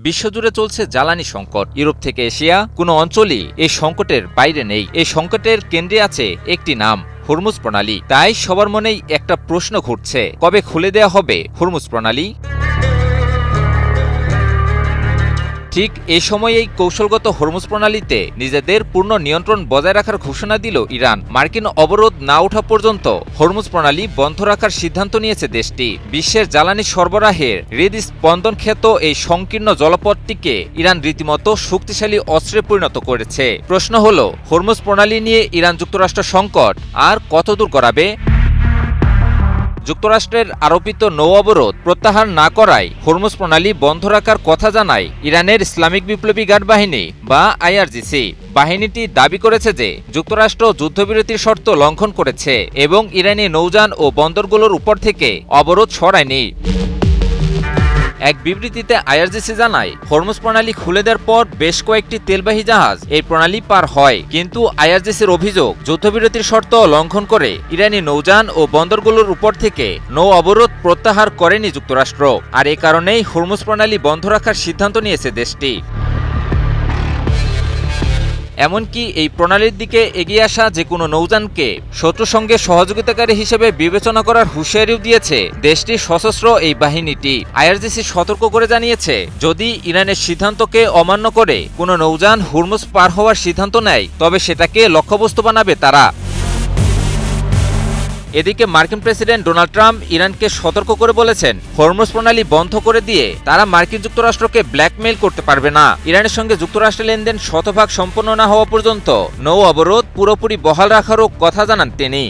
বিশ্বজুড়ে চলছে জ্বালানি সংকট। ইউরোপ থেকে এশিয়া কোনো অঞ্চলই এই সংকটের বাইরে নেই। এই সংকটের কেন্দ্রে আছে একটি নাম, হরমুজ প্রণালী। তাই সবার মনেই একটা প্রশ্ন ঘুরছে, কবে খুলে দেওয়া হবে হরমুজ প্রণালী? ঠিক এ সময়েই কৌশলগত হরমুজ প্রণালীতে নিজেদের পূর্ণ নিয়ন্ত্রণ বজায় রাখার ঘোষণা দিল ইরান। মার্কিন অবরোধ না ওঠা পর্যন্ত হরমুজ প্রণালী বন্ধ রাখার সিদ্ধান্ত নিয়েছে দেশটি। বিশ্বের জ্বালানি সরবরাহের হৃদস্পন্দন খ্যাত এই সংকীর্ণ জলপথটিকে ইরান রীতিমতো শক্তিশালী অস্ত্রে পরিণত করেছে। প্রশ্ন হলো, হরমুজ প্রণালী নিয়ে ইরান যুক্তরাষ্ট্র সংকট আর কতদূর গড়াবে? যুক্তরাষ্ট্রের আরোপিত নৌ অবরোধ প্রত্যাহার না করায় হরমুজ প্রণালী বন্ধ রাখার কথা জানায় ইরানের ইসলামিক বিপ্লবী গার্ড বাহিনী বা আইআরজিসি। বাহিনীটি দাবি করেছে যে যুক্তরাষ্ট্র যুদ্ধবিরতির শর্ত লঙ্ঘন করেছে এবং ইরানি নৌযান ও বন্দরগুলোর উপর থেকে অবরোধ সরায়নি। এক বিবৃতিতে আইআরজিসি জানায়, হরমুজ প্রণালী খুলে দেওয়ার পর বেশ কয়েকটি তেলবাহী জাহাজ এই প্রণালী পার হয়, কিন্তু আইআরজিসির অভিযোগ যুদ্ধবিরতির শর্ত লঙ্ঘন করে ইরানি নৌযান ও বন্দরগুলোর উপর থেকে নৌ অবরোধ প্রত্যাহার করেনি যুক্তরাষ্ট্র। আর এ কারণেই হরমুজ প্রণালী বন্ধ রাখার সিদ্ধান্ত নিয়েছে দেশটি। এমনকি এই প্রণালীর দিকে এগিয়ে আসা যে কোনো নৌযানকে শত্রুর সঙ্গে সহযোগিতাকারী হিসেবে বিবেচনা করার হুঁশিয়ারিও দিয়েছে দেশটির সশস্ত্র এই বাহিনীটি। আইআরজিসি সতর্ক করে জানিয়েছে, যদি ইরানের সিদ্ধান্তকে অমান্য করে কোনো নৌযান হরমুজ পার হওয়ার সিদ্ধান্ত নেয়, তবে সেটাকে লক্ষ্যবস্তু বানাবে তারা। এদিকে মার্কিন প্রেসিডেন্ট ডোনাল্ড ট্রাম্প ইরানকে সতর্ক করে বলেছেন, হরমুজ প্রণালী বন্ধ করে দিয়ে তারা মার্কিন যুক্তরাষ্ট্রকে ব্ল্যাকমেইল করতে পারবে না। ইরানের সঙ্গে যুক্তরাষ্ট্রের লেনদেন শতভাগ সম্পন্ন না হওয়া পর্যন্ত নৌ অবরোধ পুরোপুরি বহাল রাখারও কথা জানান তিনি।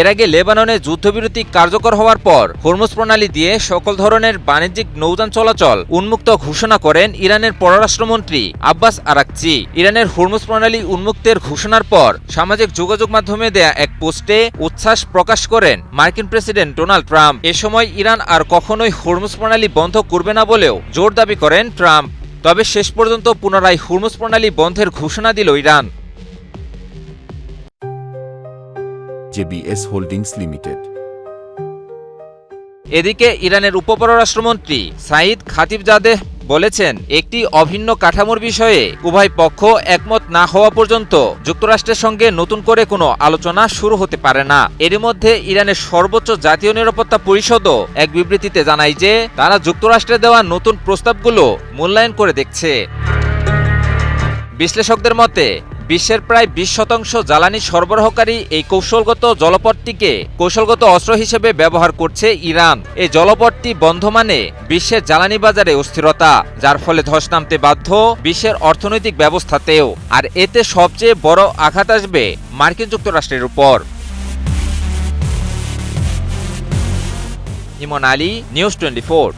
এর আগে লেবাননে যুদ্ধবিরতি কার্যকর হওয়ার পর হরমুজ প্রণালী দিয়ে সকল ধরনের বাণিজ্যিক নৌযান চলাচল উন্মুক্ত ঘোষণা করেন ইরানের পররাষ্ট্রমন্ত্রী আব্বাস আরাকচি। ইরানের হরমুজ প্রণালী উন্মুক্তের ঘোষণার পর সামাজিক যোগাযোগ মাধ্যমে দেয়া এক পোস্টে উচ্ছ্বাস প্রকাশ করেন মার্কিন প্রেসিডেন্ট ডোনাল্ড ট্রাম্প। এ সময় ইরান আর কখনোই হরমুজ প্রণালী বন্ধ করবে না বলেও জোর দাবি করেন ট্রাম্প। তবে শেষ পর্যন্ত পুনরায় হরমুজ প্রণালী বন্ধের ঘোষণা দিল ইরান। JBS holdings limited. এদিকে ইরানের উপপররাষ্ট্রমন্ত্রী সাইদ খাতিবজাদেহ বলেছেন, একটি অভিন্ন কাঠামোর বিষয়ে উভয় পক্ষ একমত না হওয়া পর্যন্ত যুক্তরাষ্ট্রের সঙ্গে নতুন করে কোনো আলোচনা শুরু হতে পারে না। এর মধ্যে ইরানের সর্বোচ্চ জাতীয় নিরাপত্তা পরিষদও এক বিবৃতিতে জানায় যে তারা যুক্তরাষ্ট্রে দেওয়া নতুন প্রস্তাবগুলো মূল্যায়ন করে দেখছে। বিশ্লেষকদের মতে বিশ্বের প্রায় 20% জ্বালানি সরবরাহকারী এই কৌশলগত জলপথটিকে কৌশলগত অস্ত্র হিসেবে ব্যবহার করছে ইরান। এই জলপথটি বন্ধ মানে বিশ্বের জ্বালানি বাজারে অস্থিরতা, যার ফলে ধস নামতে বাধ্য বিশ্বের অর্থনৈতিক ব্যবস্থাতেও। আর এতে সবচেয়ে বড় আঘাত আসবে মার্কিন যুক্তরাষ্ট্রের উপর। ইমন আলী, নিউজ 24।